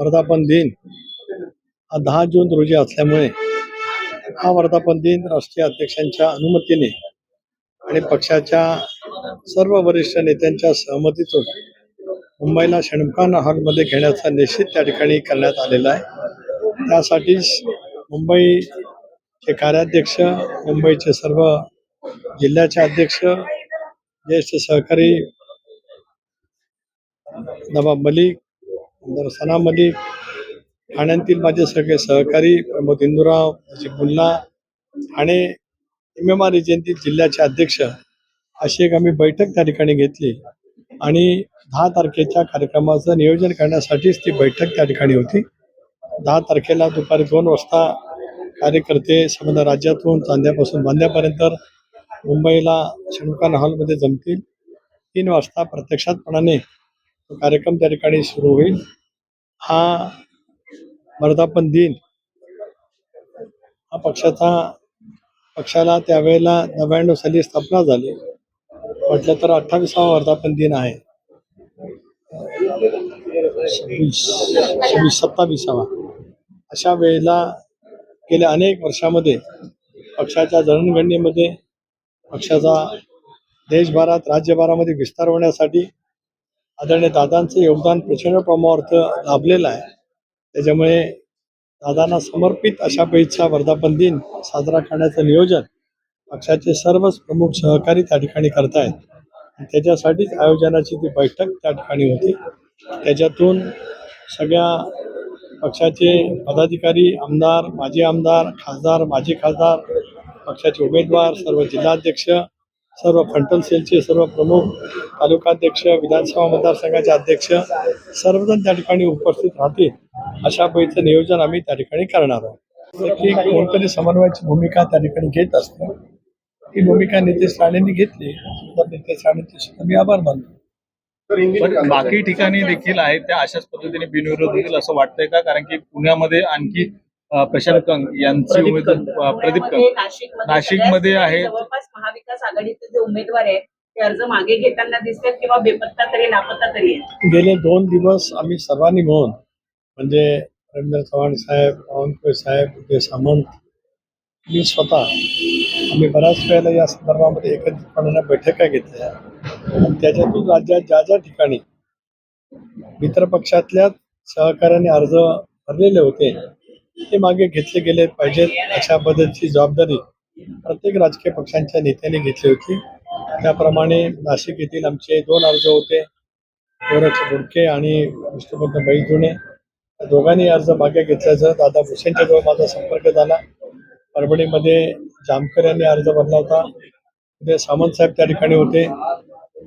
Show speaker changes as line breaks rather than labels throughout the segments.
वर्धापन दिन हा 10 जून रोजी असल्यामुळे हा वर्धापन दिन राष्ट्रीय अध्यक्षांच्या अनुमतीने आणि पक्षाच्या सर्व वरिष्ठ नेत्यांच्या सहमतीतून मुंबईला शणमखान हॉलमध्ये घेण्याचा निश्चित त्या ठिकाणी करण्यात आलेला आहे. त्यासाठीच मुंबईचे कार्याध्यक्ष, मुंबईचे सर्व जिल्ह्याचे अध्यक्ष, ज्येष्ठ सहकारी नवाब मलिक, सना मलिक, ठाण्यातील माझे सगळे सहकारी प्रमोद इंदुराव, मुल्ला, ठाणे MMR रिजनतील जिल्ह्याचे अध्यक्ष अशी एक आम्ही बैठक त्या ठिकाणी घेतली आणि 10 तारखेच्या कार्यक्रमाचं नियोजन करण्यासाठीच ती बैठक त्या ठिकाणी होती. 10 तारखेला दुपारी 2 वाजता कार्यकर्ते संपूर्ण राज्यातून चांद्यापासून बांद्यापर्यंत मुंबईला शणमखान हॉलमध्ये जमतील. 3 वाजता प्रत्यक्षातपणाने तो कार्यक्रम त्या ठिकाणी सुरू होईल. हा वर्धापन दिन हा पक्षाला त्यावेळेला 99 साली स्थापना झाली, म्हटलं तर 28वा वर्धापन दिन आहे. 27वा अशा वेळेला गेल्या अनेक वर्षामध्ये पक्षाच्या जडणघडणीमध्ये पक्षाचा देशभरात राज्यभरामध्ये विस्तार होण्यासाठी आदरणीय दादांचं योगदान प्रचंड प्रमाणावर लाभलेलं आहे. त्याच्यामुळे दादांना समर्पित अशा पैचा वर्धापन दिन साजरा करण्याचं नियोजन पक्षाचे सर्वच प्रमुख सहकारी त्या ठिकाणी करतायत. त्याच्यासाठीच आयोजनाची ती बैठक त्या ठिकाणी होती. त्याच्यातून सगळ्या पक्षाचे पदाधिकारी, आमदार, माजी आमदार, खासदार, माजी खासदार, पक्षाचे उमेदवार, सर्व जिल्हाध्यक्ष, सर्व फ्रंटल सेलचे सर्व प्रमुख, तालुकाध्यक्ष, विधानसभा मतदारसंघाचे अध्यक्ष सर्वजण त्या ठिकाणी उपस्थित राहतील अशा पैचं नियोजन आम्ही त्या ठिकाणी करणार आहोत. की कोणतरी समन्वयाची भूमिका त्या ठिकाणी घेत असतो. ही भूमिका नितेश राणेंनी घेतली, तर नितेश राणेंचे सुद्धा मी आभार मानतो.
पण बाकी ठिकाणी देखील आहेत त्या अशाच पद्धतीने बिनविरोध होतील असं वाटतंय का? कारण की पुण्यामध्ये आणखी प्रशांत कंग यांची उमेदवार प्रदीप कंग नाशिकमध्ये आहे.
जवळपास महाविकास आघाडीचे जे उमेदवार आहेत ते अर्ज मागे घेताना दिसतात किंवा बेपत्ता तरी लापत्ता तरी आहेत.
गेले 2 दिवस आम्ही सर्वांनी मिळून म्हणजे रवींद्र चव्हाण साहेब, बावनकुळे साहेब, उदय सामंत, मी स्वतः आम्ही बऱ्याच वेळेला या संदर्भामध्ये एकत्रितपणाने बैठका घेतल्या आणि त्याच्यातून राज्यात ज्या ज्या ठिकाणी मित्रपक्षातल्या सहकार्याने अर्ज भरलेले होते ते मागे घेतले गेले पाहिजेत अशा पद्धतीची जबाबदारी प्रत्येक राजकीय पक्षांच्या नेत्यांनी घेतली होती. त्याप्रमाणे नाशिक येथील आमचे 2 अर्ज होते, गोरक्ष बुडके आणि विष्णुपंत बैजुणे. दोघांनी अर्ज मागे घेतल्याचं दादा भुसेंच्या जवळ माझा संपर्क झाला. परभणीमध्ये जामकर यांनी अर्ज भरला होता. उदय सामंत साहेब त्या ठिकाणी होते,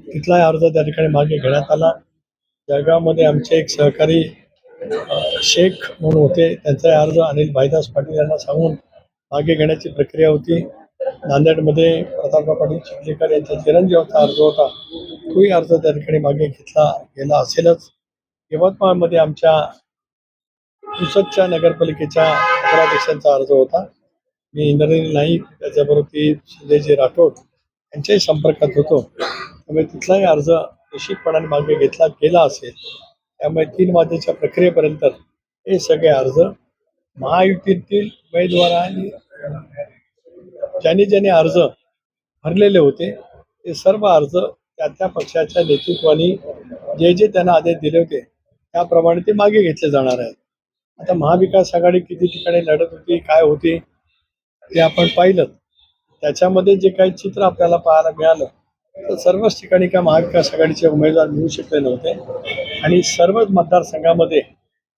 तिथला अर्ज त्या ठिकाणी मागे घेण्यात आला. जळगावमध्ये आमचे एक सहकारी शेख म्हणून होते, त्यांचा अर्ज अनिल भाईदास पाटील यांना सांगून मागे घेण्याची प्रक्रिया होती. नांदेडमध्ये प्रतापराव पाटील चिखलीकर यांचा चिरंजीवाचा अर्ज होता, तोही अर्ज त्या ठिकाणी मागे घेतला गेला असेलच. यवतमाळमध्ये आमच्या पुसदच्या नगरपालिकेच्या नगराध्यक्षांचा अर्ज होता. मी इंद्रनील नाईक, त्याच्याबरोबर संजयजी राठोड यांच्याही संपर्कात होतो. त्यामुळे तिथलाही अर्ज निश्चितपणाने मागे घेतला गेला असेल. त्यामुळे 3 वाजेच्या प्रक्रियेपर्यंत हे सगळे अर्ज महायुतीतील उमेदवारांनी ज्यांनी अर्ज भरलेले होते ते सर्व अर्ज त्या पक्षाच्या नेतृत्वाने जे त्यांना आदेश दिले होते त्याप्रमाणे ते मागे घेतले जाणार आहेत. आता महाविकास आघाडी किती ठिकाणी लढत होती, काय होती ते आपण पाहिलं. त्याच्यामध्ये जे काही चित्र आपल्याला पाहायला मिळालं तर सर्वच ठिकाणी काय महाविकास आघाडीचे उमेदवार मिळू शकले नव्हते आणि सर्वच मतदारसंघामध्ये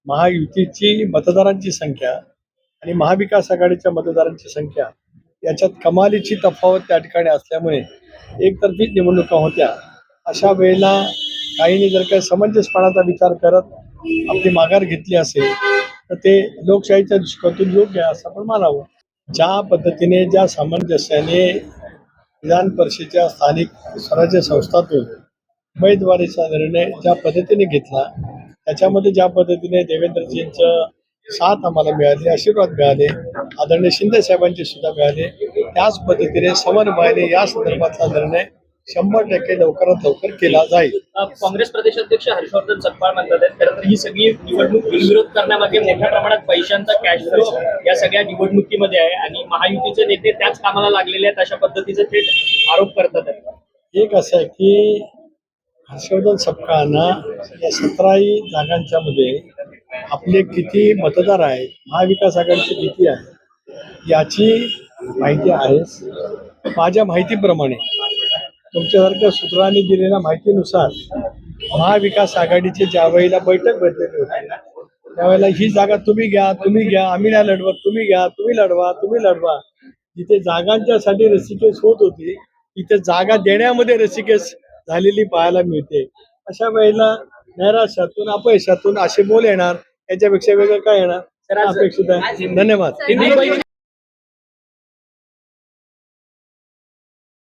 महायुतीची मतदारांची संख्या आणि महाविकास आघाडीच्या मतदारांची संख्या याच्यात कमालीची तफावत त्या ठिकाणी असल्यामुळे एकतर्फी निवडणुका होत्या. अशा वेळेला काहींनी जर काही समंजसपणाचा विचार करत आपली माघार घेतली असेल तर ते लोकशाहीच्या दृष्टिकोनातून योग्य आहे असं आपण मानावं. ज्या पद्धतीने ज्या सामंजस्याने विधान परिषदेच्या स्थानिक स्वराज्य संस्थातून उमेदवारीचा निर्णय ज्या पद्धतीने घेतला त्याच्यामध्ये ज्या पद्धतीने देवेंद्रजींचं साथ आम्हाला मिळाली, आशीर्वाद मिळाले, आदरणीय शिंदे साहेबांचे सुद्धा मिळाले, त्याच पद्धतीने समन्वयाने या संदर्भातला निर्णय 100% लवकरात लवकर केला जाईल.
काँग्रेस प्रदेशाध्यक्ष हर्षवर्धन सपकाळ म्हणतात आहेत, खरं तर ही सगळी निवडणूक बिनविरोध करण्यामागे मोठ्या प्रमाणात पैशांचा कॅश फ्लो या सगळ्या निवडणुकीमध्ये आहे आणि महायुतीचे नेते त्याच कामाला लागलेले आहेत अशा पद्धतीचे थेट आरोप करतात आहेत.
एक असं आहे की हर्षवर्धन सपकाळांना या 17 जागांच्या मध्ये आपले किती मतदार आहेत, महाविकास आघाडीचे किती आहे याची माहिती आहे. माझ्या माहितीप्रमाणे तुमच्यासारख्या सूत्रांनी दिलेल्या माहितीनुसार महाविकास आघाडीचे ज्या वेळेला बैठक भेटलेली होती त्यावेळेला ही जागा तुम्ही घ्या, आम्ही नाही लढवत, तुम्ही घ्या, तुम्ही लढवा. जिथे जागांच्यासाठी रस्सीखेच होत होती तिथे जागा देण्यामध्ये रस्सीखेच झालेली पाहायला मिळते. अशा वेळेला नैराश्यातून अपयशातून असे बोल येणार, याच्यापेक्षा वेगळं काय येणार अपेक्षित आहे. धन्यवाद.